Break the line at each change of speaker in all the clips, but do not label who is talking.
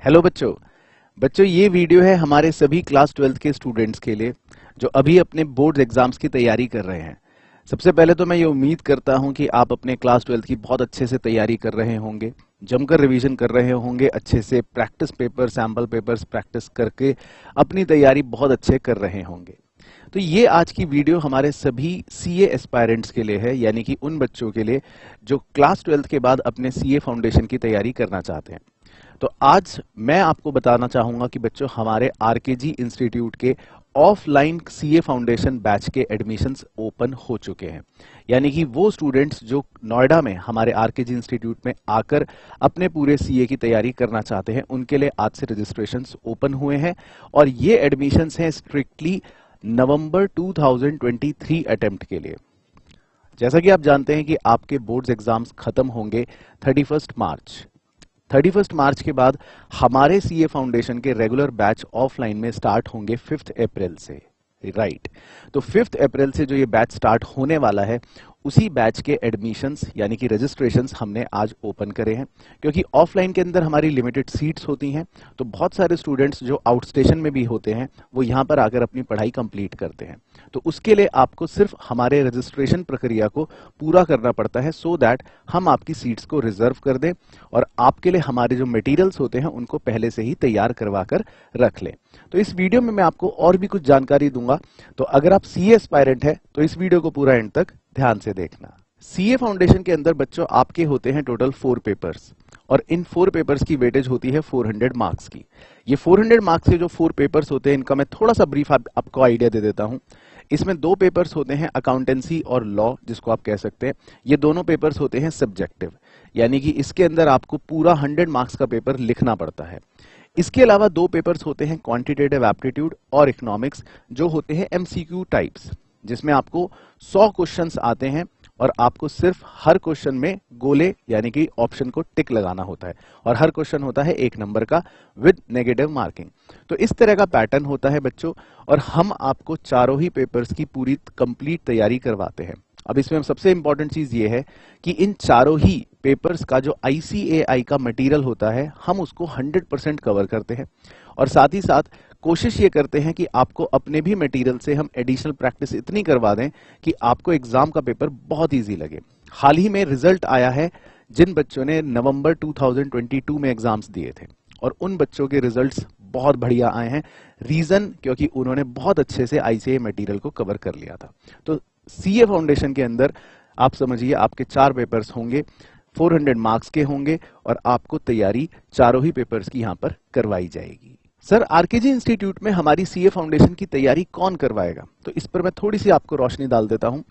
Hello बच्चों ये video है हमारे सभी क्लास 12th के स्टूडेंट्स के लिए जो अभी अपने बोर्ड एग्जाम्स की तैयारी कर रहे हैं। सबसे पहले तो मैं ये उम्मीद करता हूं कि आप अपने क्लास 12th की बहुत अच्छे से तैयारी कर रहे होंगे, जमकर रिवीजन कर रहे होंगे, अच्छे से practice paper, sample papers practice करके अपनी तैयारी बहुत अच्छे कर रहे होंगे। तो ये आज की वीडियो हमारे सभी सीए एस्पायरेंट्स के लिए है, यानी कि उन बच्चों के लिए जो क्लास 12th के बाद अपने सीए फाउंडेशन की तैयारी करना चाहते हैं। तो आज मैं आपको बताना चाहूंगा कि बच्चों हमारे आरकेजी इंस्टीट्यूट के ऑफलाइन सीए फाउंडेशन बैच के एडमिशंस ओपन हो चुके हैं। यानी कि वो स्टूडेंट्स जो नोएडा में हमारे आरकेजी इंस्टीट्यूट में आकर अपने पूरे सीए की तैयारी करना चाहते हैं, उनके लिए आज से रजिस्ट्रेशंस ओपन हुए हैं और ये एडमिशंस हैं स्ट्रिक्टली नवंबर 2023 अटेम्प्ट के लिए। जैसा कि आप जानते हैं कि आपके बोर्ड्स एग्जाम्स खत्म होंगे 31 मार्च के बाद हमारे सीए फाउंडेशन के रेगुलर बैच ऑफलाइन में स्टार्ट होंगे 5 अप्रैल से, राइट। तो 5 अप्रैल से जो ये बैच स्टार्ट होने वाला है उसी बैच के एडमिशंस यानी कि रजिस्ट्रेशंस हमने आज ओपन करे हैं, क्योंकि ऑफलाइन के अंदर हमारी लिमिटेड सीट्स होती हैं। तो बहुत सारे स्टूडेंट्स जो आउट स्टेशन में भी होते हैं वो यहाँ पर आकर अपनी पढ़ाई कंप्लीट करते हैं। तो उसके लिए आपको सिर्फ हमारे रजिस्ट्रेशन प्रक्रिया को पूरा करना पड़ता है सो दैट हम आपकी सीट्स को रिजर्व कर दें और आपके लिए हमारे जो मटेरियल्स होते हैं उनको पहले से ही तैयार करवा कर रख लें। तो इस वीडियो में मैं आपको और भी कुछ जानकारी दूंगा, तो अगर आप सीए एस्पायरेंट है तो इस वीडियो को पूरा एंड तक ध्यान से देखना। सीए फाउंडेशन के अंदर बच्चों आपके होते हैं टोटल 4 पेपर्स और इन 4 पेपर्स की वेटेज होती है 400 मार्क्स की। ये 400 मार्क्स के जो 4 पेपर्स होते हैं इनका मैं थोड़ा सा ब्रीफ आपको आइडिया दे देता हूं। इसमें 2 पेपर्स होते हैं अकाउंटेंसी और लॉ, जिसको आप कह सकते हैं। ये दोनों पेपर्स होते हैं सब्जेक्टिव, यानी कि इसके अंदर आपको पूरा 100 मार्क्स का पेपर लिखना पड़ता है। इसके अलावा 2 पेपर्स होते हैं क्वांटिटेटिव एप्टीट्यूड और इकोनॉमिक्स, जो होते हैं एमसीक्यू टाइप्स, जिसमें आपको 100 क्वेश्चंस आते हैं और आपको सिर्फ हर क्वेश्चन में गोले यानी कि ऑप्शन को टिक लगाना होता है और हर क्वेश्चन होता है 1 नंबर का विद नेगेटिव मार्किंग। तो इस तरह का पैटर्न होता है बच्चों, और हम आपको चारों ही पेपर्स की पूरी कंप्लीट तैयारी करवाते हैं। अब इसमें सबसे इंपॉर्टेंट चीज ये है कि इन चारों ही पेपर्स का जो आईसीएआई का मटेरियल होता है हम उसको 100% कवर करते हैं और साथ ही साथ कोशिश ये करते हैं कि आपको अपने भी मटेरियल से हम एडिशनल प्रैक्टिस इतनी करवा दें कि आपको एग्जाम का पेपर बहुत इजी लगे। हाल ही में रिजल्ट आया है जिन बच्चों ने नवंबर 2022 में एग्जाम्स दिए थे और उन बच्चों के रिजल्ट्स बहुत बढ़िया आए हैं। रीजन क्योंकि उन्होंने बहुत अच्छे से आईसीए मटेरियल को कवर कर लिया था। तो सीए फाउंडेशन के अंदर आप समझिए आपके 4 पेपर्स होंगे, 400 मार्क्स के होंगे और आपको तैयारी चारों ही पेपर्स की यहाँ पर करवाई जाएगी। सर आरकेजी इंस्टीट्यूट में हमारी सीए फाउंडेशन की तैयारी कौन करवाएगा, तो इस पर मैं थोड़ी सी आपको रोशनी डाल देता हूं।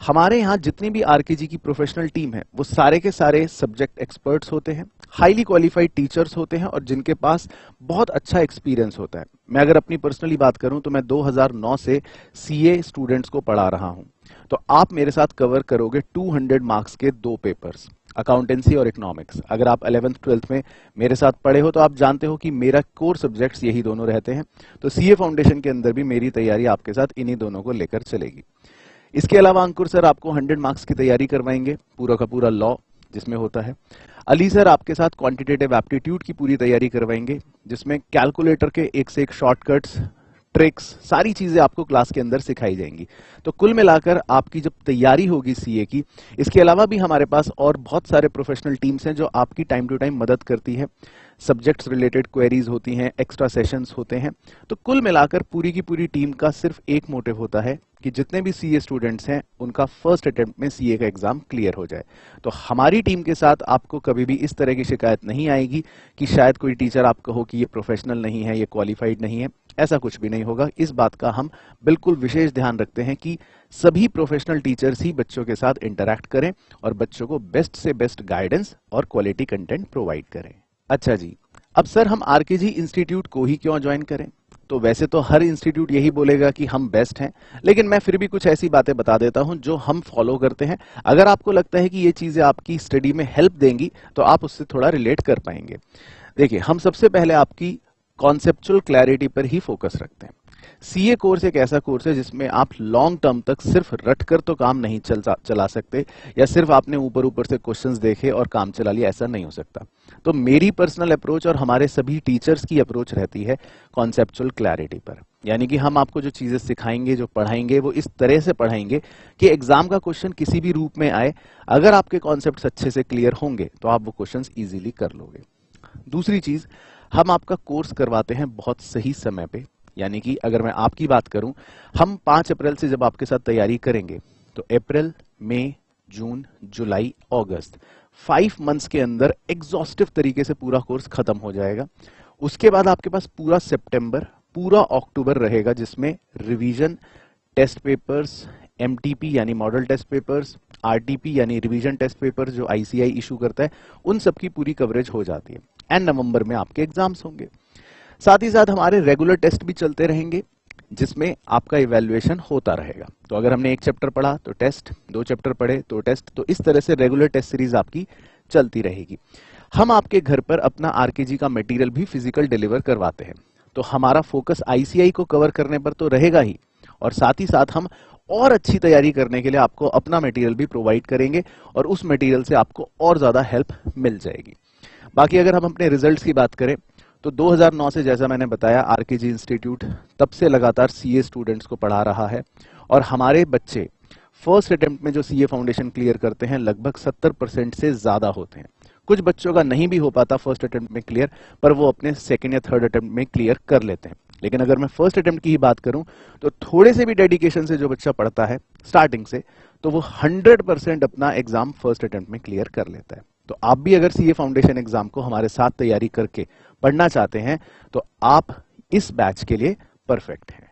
हमारे यहाँ जितनी भी आरकेजी की प्रोफेशनल टीम है वो सारे के सारे सब्जेक्ट एक्सपर्ट्स होते हैं, हाईली क्वालिफाइड टीचर्स होते हैं और जिनके पास बहुत अच्छा एक्सपीरियंस होता है। मैं अगर अपनी पर्सनली बात करूं तो मैं 2009 से सीए स्टूडेंट्स को पढ़ा रहा हूं। तो आप मेरे साथ कवर करोगे 200 मार्क्स के 2 पेपर्स, अकाउंटेंसी और इकोनॉमिक्स। अगर आप 11th 12th में मेरे साथ पढ़े हो तो आप जानते हो कि मेरा कोर सब्जेक्ट्स यही दोनों रहते हैं। तो सीए फाउंडेशन के अंदर भी मेरी तैयारी आपके साथ इन्हीं दोनों को लेकर चलेगी। इसके अलावा अंकुर सर आपको 100 मार्क्स की तैयारी करवाएंगे, पूरा का पूरा लॉ जिसमें होता है। अली सर आपके साथ क्वांटिटेटिव एप्टीट्यूड की पूरी तैयारी करवाएंगे, जिसमें कैलकुलेटर के एक से एक शॉर्टकट्स, ट्रिक्स, सारी चीजें आपको क्लास के अंदर सिखाई जाएंगी। तो कुल मिलाकर आपकी जब तैयारी होगी सीए की, इसके अलावा भी हमारे पास और बहुत सारे प्रोफेशनल टीम्स हैं जो आपकी टाइम टू टाइम मदद करती है। सब्जेक्ट्स रिलेटेड क्वेरीज होती हैं, एक्स्ट्रा सेशंस होते हैं। तो कुल मिलाकर पूरी की पूरी टीम का सिर्फ एक मोटिव होता है कि जितने भी सीए स्टूडेंट्स हैं उनका फर्स्ट अटेम्प्ट में सीए का एग्जाम क्लियर हो जाए। तो हमारी टीम के साथ आपको कभी भी इस तरह की शिकायत नहीं आएगी कि शायद कोई टीचर आप कहो कि ये प्रोफेशनल नहीं है, ये क्वालिफाइड नहीं है। ऐसा कुछ भी नहीं होगा। इस बात का हम बिल्कुल विशेष ध्यान रखते हैं कि सभी प्रोफेशनल टीचर्स ही बच्चों के साथ इंटरैक्ट करें और बच्चों को बेस्ट से बेस्ट गाइडेंस और क्वालिटी कंटेंट प्रोवाइड करें। अच्छा जी, अब सर हम आरकेजी इंस्टीट्यूट को ही क्यों ज्वाइन करें? तो वैसे तो हर इंस्टीट्यूट यही बोलेगा कि हम बेस्ट हैं, लेकिन मैं फिर भी कुछ ऐसी बातें बता देता हूं जो हम फॉलो करते हैं। अगर आपको लगता है कि ये चीजें आपकी स्टडी में हेल्प देंगी तो आप उससे थोड़ा रिलेट कर पाएंगे। देखिए, हम सबसे पहले आपकी कॉन्सेप्चुअल क्लैरिटी पर ही फोकस रखते हैं। सीए कोर्स एक ऐसा कोर्स है जिसमें आप लॉन्ग टर्म तक सिर्फ रट कर तो काम नहीं चला सकते, या सिर्फ आपने ऊपर ऊपर से क्वेश्चंस देखे और काम चला लिया, ऐसा नहीं हो सकता। तो मेरी पर्सनल अप्रोच और हमारे सभी टीचर्स की अप्रोच रहती है कॉन्सेप्चुअल क्लैरिटी पर, यानी कि हम आपको जो चीजें सिखाएंगे, जो पढ़ाएंगे, वो इस तरह से पढ़ाएंगे कि एग्जाम का क्वेश्चन किसी भी रूप में आए, अगर आपके कॉन्सेप्ट्स अच्छे से क्लियर होंगे तो आप वो क्वेश्चंस इजीली कर लोगे। दूसरी चीज, हम आपका कोर्स करवाते हैं बहुत सही समय पे, यानी कि अगर मैं आपकी बात करूं, हम 5 अप्रैल से जब आपके साथ तैयारी करेंगे तो अप्रैल, मई, जून, जुलाई, अगस्त 5 मंथ्स के अंदर एग्जॉस्टिव तरीके से पूरा कोर्स खत्म हो जाएगा। उसके बाद आपके पास पूरा सितंबर, पूरा अक्टूबर रहेगा जिसमें रिवीजन टेस्ट पेपर्स, एमटीपी यानी मॉडल टेस्ट पेपर्स, आरटीपी यानी रिवीजन टेस्ट पेपर्स जो आईसीआई इशू करता है, उन सब की पूरी कवरेज हो जाती है। एंड नवंबर में आपके एग्जाम्स होंगे। साथ ही साथ हमारे रेगुलर टेस्ट भी चलते रहेंगे जिसमें आपका इवैल्यूएशन होता रहेगा। तो अगर हमने एक चैप्टर पढ़ा तो टेस्ट, 2 चैप्टर पढ़े तो टेस्ट, तो इस तरह से रेगुलर टेस्ट सीरीज आपकी चलती रहेगी। हम आपके घर पर अपना आरकेजी का मटेरियल भी फिजिकल डिलीवर करवाते हैं, तो हमारा फोकस आईसीआई को कवर करने पर तो रहेगा ही, और साथ ही साथ हम और अच्छी तैयारी करने के लिए आपको अपना मटेरियल भी प्रोवाइड करेंगे और उस मटेरियल से आपको और ज्यादा हेल्प मिल जाएगी। बाकी अगर हम अपने रिजल्ट्स की बात करें तो 2009 से, जैसा मैंने बताया, आरकेजी इंस्टीट्यूट तब से लगातार सीए स्टूडेंट्स को पढ़ा रहा है, और हमारे बच्चे फर्स्ट अटेम्प्ट में जो सीए फाउंडेशन क्लियर करते हैं लगभग 70% से ज्यादा होते हैं। कुछ बच्चों का नहीं भी हो पाता फर्स्ट अटेम्प्ट में क्लियर, पर वो अपने सेकंड या थर्ड अटेम्प्ट में क्लियर कर लेते हैं। लेकिन अगर मैं फर्स्ट अटेम्प्ट की ही बात करूं तो थोड़े से भी डेडिकेशन से जो बच्चा पढ़ता है स्टार्टिंग से, तो वो 100% अपना एग्जाम फर्स्ट अटेम्प्ट में क्लियर कर लेता है। तो आप भी अगर सीए फाउंडेशन एग्जाम को हमारे साथ तैयारी करके पढ़ना चाहते हैं तो आप इस बैच के लिए परफेक्ट हैं।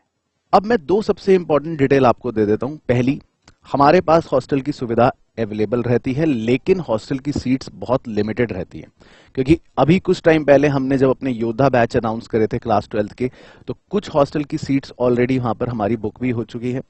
अब मैं 2 सबसे इंपॉर्टेंट डिटेल आपको दे देता हूं। पहली, हमारे पास हॉस्टल की सुविधा अवेलेबल रहती है, लेकिन हॉस्टल की सीट्स बहुत लिमिटेड रहती हैं, क्योंकि अभी कुछ टाइम पहले हमने जब अपने योद्धा बैच अनाउंस करे थे क्लास 12 के, तो कुछ हॉस्टल की सीट्स ऑलरेडी वहां पर हमारी बुक भी हो चुकी है।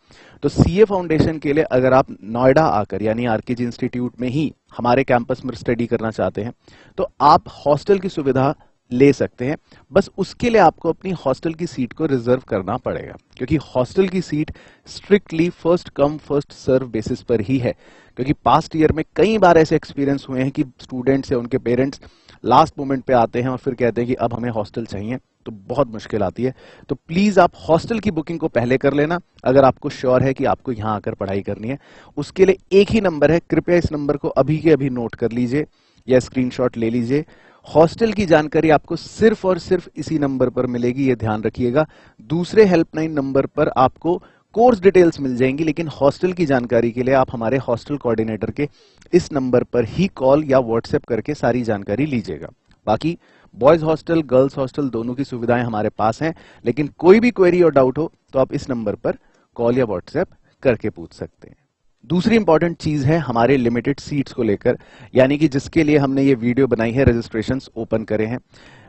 तो सीए फाउंडेशन के लिए अगर आप नोएडा आकर, यानी आरकेजी इंस्टीट्यूट में ही हमारे कैंपस में स्टडी करना चाहते हैं, तो आप हॉस्टल की सुविधा ले सकते हैं। बस उसके लिए आपको अपनी हॉस्टल की सीट को रिजर्व करना पड़ेगा, क्योंकि हॉस्टल की seat strictly first come first serve basis पर ही है। क्योंकि पास्ट ईयर में कई बार ऐसे एक्सपीरियंस हुए हैं कि स्टूडेंट्स या उनके पेरेंट्स लास्ट मोमेंट पे आते हैं और फिर कहते हैं कि अब हमें हॉस्टल चाहिए, तो बहुत मुश्किल आती है। तो प्लीज आप हॉस्टल की बुकिंग को पहले कर लेना, अगर आपको श्योर है कि आपको यहां आकर पढ़ाई करनी है। उसके लिए एक ही नंबर है, कृपया इस नंबर को अभी के अभी नोट कर लीजिए या स्क्रीनशॉट ले लीजिए। हॉस्टल की जानकारी आपको सिर्फ और सिर्फ इसी नंबर पर मिलेगी, ये ध्यान रखिएगा। दूसरे हेल्पलाइन नंबर पर आपको कोर्स डिटेल्स मिल जाएंगी, लेकिन हॉस्टल की जानकारी के लिए आप हमारे हॉस्टल कोऑर्डिनेटर के इस नंबर पर ही कॉल या व्हाट्सएप करके सारी जानकारी लीजिएगा। बाकी बॉयज हॉस्टल, गर्ल्स हॉस्टल दोनों की सुविधाएं हमारे पास हैं, लेकिन कोई भी क्वेरी और डाउट हो तो आप इस नंबर पर कॉल या व्हाट्सएप करके पूछ सकते हैं। दूसरी इंपॉर्टेंट चीज है हमारे लिमिटेड सीट्स को लेकर, यानी कि जिसके लिए हमने ये वीडियो बनाई है, रजिस्ट्रेशंस ओपन करे हैं।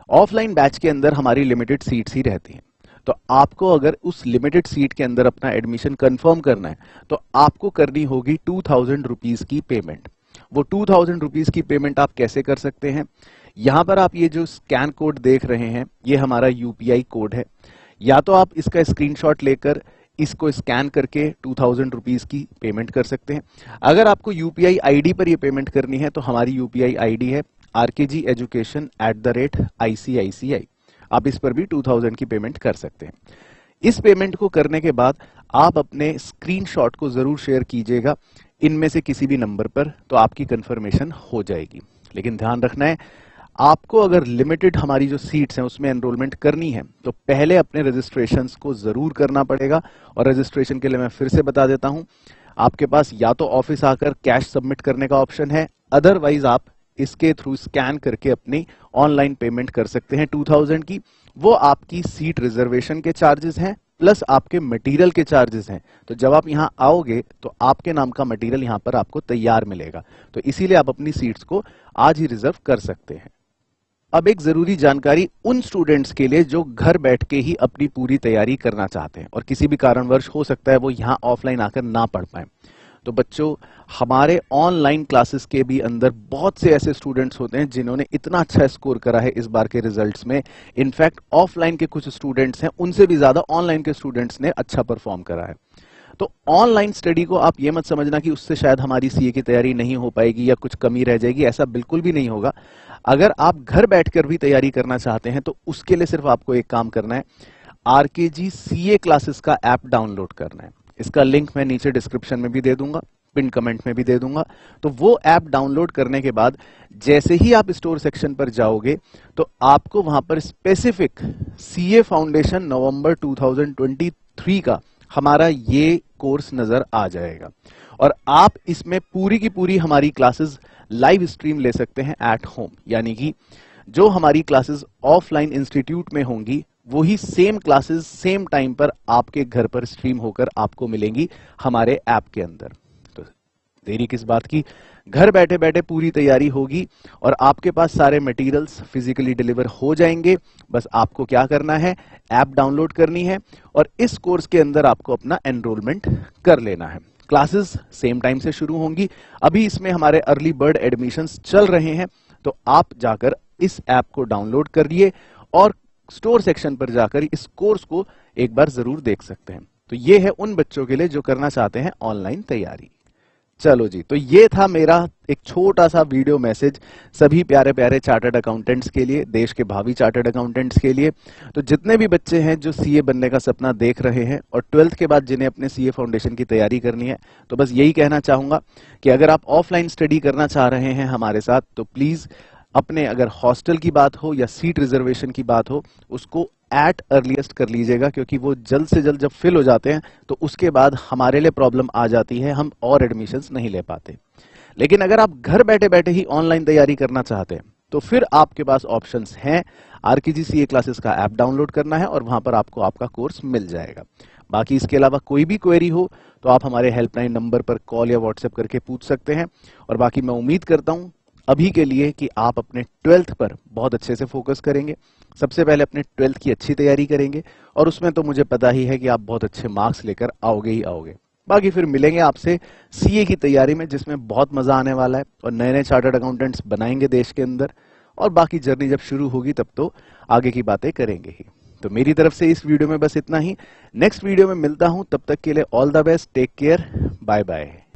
ऑफलाइन बैच के अंदर हमारी लिमिटेड सीट्स ही रहती हैं, तो आपको अगर उस लिमिटेड सीट के अंदर अपना एडमिशन कंफर्म करना है तो आपको करनी होगी 2000 रुपीज की पेमेंट। वो 2000 रुपीज की पेमेंट आप कैसे कर सकते हैं? यहां पर आप ये जो स्कैन कोड देख रहे हैं, ये हमारा यूपीआई कोड है। या तो आप इसका स्क्रीनशॉट लेकर इसको स्कैन करके 2000 रुपीज की पेमेंट कर सकते हैं। अगर आपको यूपीआई आईडी पर ये पेमेंट करनी है तो हमारी यूपीआई आईडी है rkgeducation@ICICI। आप इस पर भी 2000 की पेमेंट कर सकते हैं। इस पेमेंट को करने के बाद आप अपने स्क्रीनशॉट को जरूर शेयर कीजिएगा इनमें से किसी भी नंबर पर, तो आपकी कंफर्मेशन हो जाएगी। लेकिन ध्यान रखना है, आपको अगर लिमिटेड हमारी जो सीट्स हैं उसमें एनरोलमेंट करनी है तो पहले अपने रजिस्ट्रेशंस को जरूर करना पड़ेगा। और रजिस्ट्रेशन के लिए मैं फिर से बता देता हूं, आपके पास या तो ऑफिस आकर कैश सबमिट करने का ऑप्शन है, अदरवाइज आप इसके थ्रू स्कैन करके अपनी ऑनलाइन पेमेंट कर सकते हैं 2000 की। वो आपकी सीट रिजर्वेशन के चार्जेस हैं प्लस आपके मटेरियल के चार्जेस हैं। तो जब आप यहां आओगे तो आपके नाम का मटेरियल यहां पर आपको तैयार मिलेगा, तो इसीलिए आप अपनी सीट्स को आज ही रिजर्व कर सकते हैं। अब एक जरूरी जानकारी उन स्टूडेंट्स के लिए जो घर बैठ के ही अपनी पूरी तैयारी करना चाहते हैं और किसी भी कारणवश हो सकता है वो यहां ऑफलाइन आकर ना पढ़ पाए, तो बच्चों, हमारे ऑनलाइन क्लासेस के भी अंदर बहुत से ऐसे स्टूडेंट्स होते हैं जिन्होंने इतना अच्छा स्कोर करा है इस बार के रिजल्ट्स में। इनफैक्ट ऑफलाइन के कुछ स्टूडेंट्स हैं, उनसे भी ज्यादा ऑनलाइन के स्टूडेंट्स ने अच्छा परफॉर्म करा है। तो ऑनलाइन स्टडी को आप ये मत समझना कि उससे शायद हमारी सीए की तैयारी नहीं हो पाएगी या कुछ कमी रह जाएगी, ऐसा बिल्कुल भी नहीं होगा। अगर आप घर बैठकर भी तैयारी करना चाहते हैं तो उसके लिए सिर्फ आपको एक काम करना है, आरकेजी सीए क्लासेस का ऐप डाउनलोड करना है। इसका लिंक मैं नीचे डिस्क्रिप्शन में भी दे दूंगा, पिन कमेंट में भी दे दूंगा। तो वो ऐप डाउनलोड करने के बाद जैसे ही आप स्टोर सेक्शन पर जाओगे तो आपको वहां पर स्पेसिफिक सीए फाउंडेशन नवंबर 2023 का हमारा ये कोर्स नजर आ जाएगा और आप इसमें पूरी की पूरी हमारी क्लासेस लाइव स्ट्रीम ले सकते हैं एट होम। यानी कि जो हमारी क्लासेस ऑफलाइन इंस्टीट्यूट में होंगी वही सेम क्लासेस सेम टाइम पर आपके घर पर स्ट्रीम होकर आपको मिलेंगी हमारे ऐप के अंदर। तो देरी किस बात की, घर बैठे बैठे पूरी तैयारी होगी और आपके पास सारे मटेरियल्स फिजिकली डिलीवर हो जाएंगे। बस आपको क्या करना है, ऐप डाउनलोड करनी है और इस कोर्स के अंदर आपको अपना एनरोलमेंट कर लेना है। क्लासेस सेम टाइम से शुरू होंगी। अभी इसमें हमारे अर्ली बर्ड एडमिशंस चल रहे हैं, तो आप जाकर इस ऐप को डाउनलोड करिए और स्टोर सेक्शन पर जाकर इस कोर्स को एक बार जरूर देख सकते हैं। तो ये है उन बच्चों के लिए जो करना चाहते हैं ऑनलाइन तैयारी। चलो जी, तो ये था मेरा एक छोटा सा वीडियो मैसेज सभी प्यारे प्यारे चार्टर्ड अकाउंटेंट्स के लिए, देश के भावी चार्टर्ड अकाउंटेंट्स के लिए। तो जितने भी बच्चे हैं जो सीए बनने का सपना देख रहे हैं और 12th के बाद जिन्हें अपने सीए फाउंडेशन की तैयारी करनी है, तो बस यही कहना चाहूंगा कि अगर आप ऑफलाइन स्टडी करना चाह रहे हैं हमारे साथ तो प्लीज अपने, अगर हॉस्टल की बात हो या सीट रिजर्वेशन की बात हो, उसको एट अर्लीस्ट कर लीजिएगा, क्योंकि वो जल्द से जल्द जब फिल हो जाते हैं तो उसके बाद हमारे लिए प्रॉब्लम आ जाती है, हम और एडमिशंस नहीं ले पाते। लेकिन अगर आप घर बैठे बैठे ही ऑनलाइन तैयारी करना चाहते हैं तो फिर आपके पास ऑप्शंस हैं। आरकेजी सीए क्लासेस का ऐप डाउनलोड करना है और वहां पर आपको आपका कोर्स मिल जाएगा। बाकी इसके अलावा कोई भी क्वेरी हो तो आप हमारे हेल्पलाइन नंबर पर कॉल या व्हाट्सएप करके पूछ सकते हैं। और बाकी मैं उम्मीद करता हूं अभी के लिए कि आप अपने 12th पर बहुत अच्छे से फोकस करेंगे। सबसे पहले अपने 12th की अच्छी तैयारी करेंगे और उसमें तो मुझे पता ही है कि आप बहुत अच्छे मार्क्स लेकर आओगे ही आओगे। बाकी फिर मिलेंगे आपसे सीए की तैयारी में, जिसमें बहुत मजा आने वाला है और नए नए चार्टर्ड अकाउंटेंट्स बनाएंगे देश के अंदर। और बाकी जर्नी जब शुरू होगी तब तो आगे की बातें करेंगे ही। तो मेरी तरफ से इस वीडियो में बस इतना ही। नेक्स्ट वीडियो में मिलता हूं, तब तक के लिए all the best, take care, bye bye.